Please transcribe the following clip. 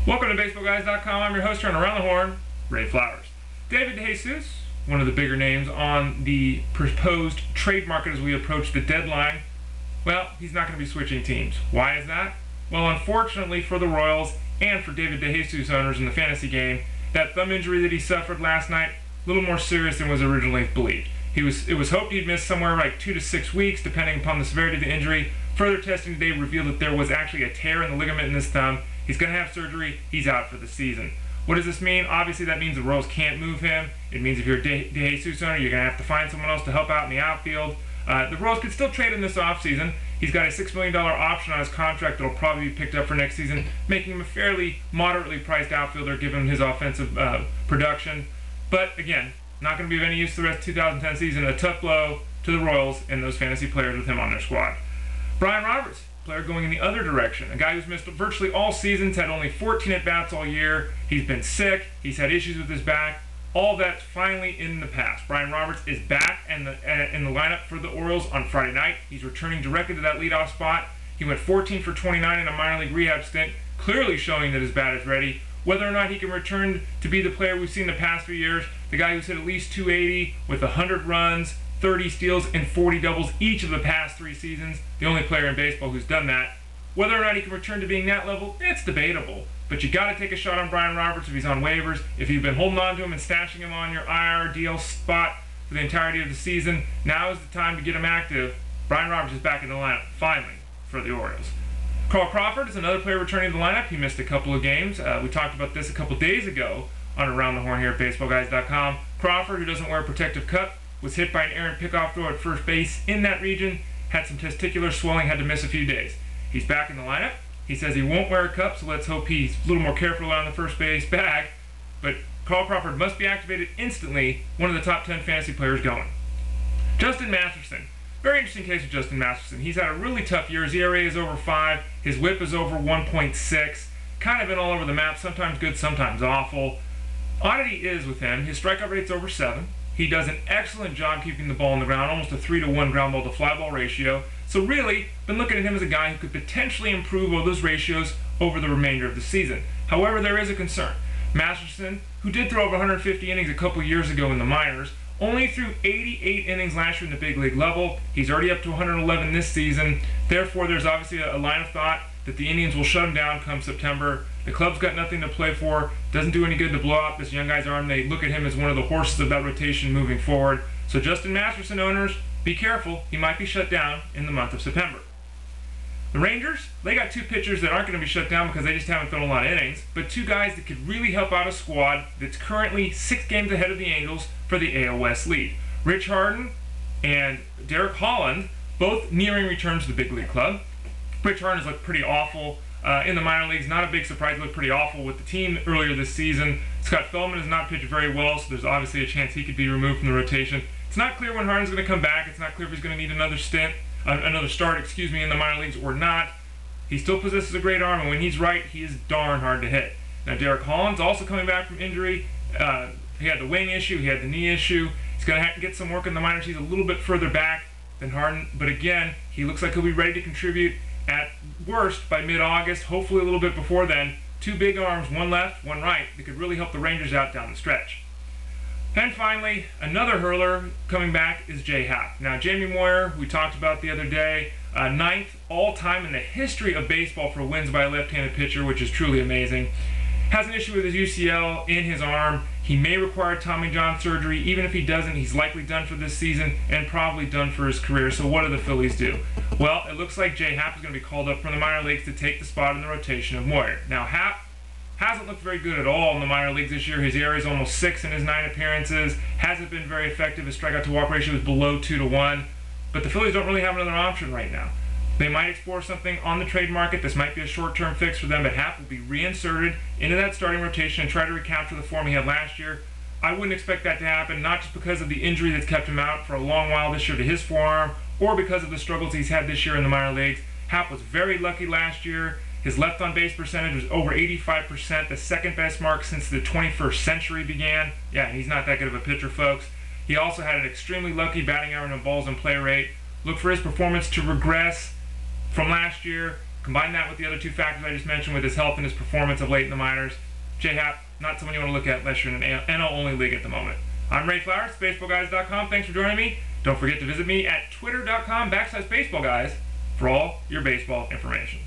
Welcome to BaseballGuys.com. I'm your host here on Around the Horn, Ray Flowers. David DeJesus, one of the bigger names on the proposed trade market as we approach the deadline. Well, he's not going to be switching teams. Why is that? Well, unfortunately for the Royals and for David DeJesus owners in the fantasy game, that thumb injury that he suffered last night, a little more serious than was originally believed. It was hoped he'd miss somewhere like 2 to 6 weeks, depending upon the severity of the injury. Further testing today revealed that there was actually a tear in the ligament in his thumb. He's going to have surgery. He's out for the season. What does this mean? Obviously, that means the Royals can't move him. It means if you're a DeJesus owner, you're going to have to find someone else to help out in the outfield. The Royals could still trade him this offseason. He's got a $6 million option on his contract that will probably be picked up for next season, making him a fairly moderately priced outfielder given his offensive production. But again, not going to be of any use the rest of the 2010 season. A tough blow to the Royals and those fantasy players with him on their squad. Brian Roberts, player going in the other direction. A guy who's missed virtually all seasons, had only 14 at-bats all year. He's been sick. He's had issues with his back. All that's finally in the past. Brian Roberts is back in the lineup for the Orioles on Friday night. He's returning directly to that leadoff spot. He went 14 for 29 in a minor league rehab stint, clearly showing that his bat is ready. Whether or not he can return to be the player we've seen the past few years, the guy who's hit at least 280 with 100 runs, 30 steals, and 40 doubles each of the past 3 seasons, the only player in baseball who's done that. Whether or not he can return to being that level, it's debatable. But you got to take a shot on Brian Roberts if he's on waivers. If you've been holding on to him and stashing him on your IR DL spot for the entirety of the season, now is the time to get him active. Brian Roberts is back in the lineup, finally, for the Orioles. Crawford is another player returning to the lineup. He missed a couple of games. We talked about this a couple days ago on Around the Horn here at BaseballGuys.com. Crawford, who doesn't wear a protective cup, was hit by an errant pickoff throw at first base in that region, had some testicular swelling, had to miss a few days. He's back in the lineup. He says he won't wear a cup, so let's hope he's a little more careful around the first base bag. But Crawford must be activated instantly, one of the top 10 fantasy players going. Justin Masterson. Very interesting case with Justin Masterson. He's had a really tough year. His ERA is over 5. His whip is over 1.6. Kind of been all over the map, sometimes good, sometimes awful. Oddity is with him, his strikeout rate's over 7. He does an excellent job keeping the ball on the ground, almost a 3-to-1 ground ball to fly ball ratio. So really, been looking at him as a guy who could potentially improve all those ratios over the remainder of the season. However, there is a concern. Masterson, who did throw over 150 innings a couple years ago in the minors, only threw 88 innings last year in the big league level. He's already up to 111 this season. Therefore, there's obviously a line of thought that the Indians will shut him down come September. The club's got nothing to play for. Doesn't do any good to blow out this young guy's arm. They look at him as one of the horses of that rotation moving forward. So Justin Masterson owners, be careful. He might be shut down in the month of September. The Rangers, they got 2 pitchers that aren't going to be shut down because they just haven't thrown a lot of innings, but 2 guys that could really help out a squad that's currently 6 games ahead of the Angels for the AL West lead. Rich Harden and Holland, both nearing returns to the big league club. Rich Harden has looked pretty awful in the minor leagues. Not a big surprise. He looked pretty awful with the team earlier this season. Scott Feldman has not pitched very well, so there's obviously a chance he could be removed from the rotation. It's not clear when Harden's going to come back. It's not clear if he's going to need another start, in the minor leagues or not. He still possesses a great arm, and when he's right, he is darn hard to hit. Now, Holland's also coming back from injury. He had the wing issue. He had the knee issue. He's going to have to get some work in the minors. He's a little bit further back than Harden, but again, he looks like he'll be ready to contribute at worst by mid-August, hopefully a little bit before then. 2 big arms, one left, one right, that could really help the Rangers out down the stretch. And finally, another hurler coming back is Happ. Now, Jamie Moyer, we talked about the other day, 9th all-time in the history of baseball for wins by a left-handed pitcher, which is truly amazing. Has an issue with his UCL in his arm. He may require Tommy John surgery. Even if he doesn't, he's likely done for this season and probably done for his career. So what do the Phillies do? Well, it looks like Happ is going to be called up from the minor leagues to take the spot in the rotation of Moyer. Now, Happ hasn't looked very good at all in the minor leagues this year. His ERA is almost 6 in his 9 appearances. Hasn't been very effective. His strikeout to walk ratio is below 2-to-1. But the Phillies don't really have another option right now. They might explore something on the trade market. This might be a short-term fix for them, but Happ will be reinserted into that starting rotation and try to recapture the form he had last year. I wouldn't expect that to happen, not just because of the injury that's kept him out for a long while this year to his forearm, or because of the struggles he's had this year in the minor leagues. Happ was very lucky last year. His left-on-base percentage was over 85%, the second-best mark since the 21st century began. Yeah, and he's not that good of a pitcher, folks. He also had an extremely lucky batting average and balls in play rate. Look for his performance to regress from last year Combine that with the other two factors I just mentioned with his health and his performance of late in the minors. Happ, not someone you want to look at unless you're in an NL-only league at the moment. I'm Ray Flowers, BaseballGuys.com. Thanks for joining me. Don't forget to visit me at twitter.com/BaseballGuys for all your baseball information.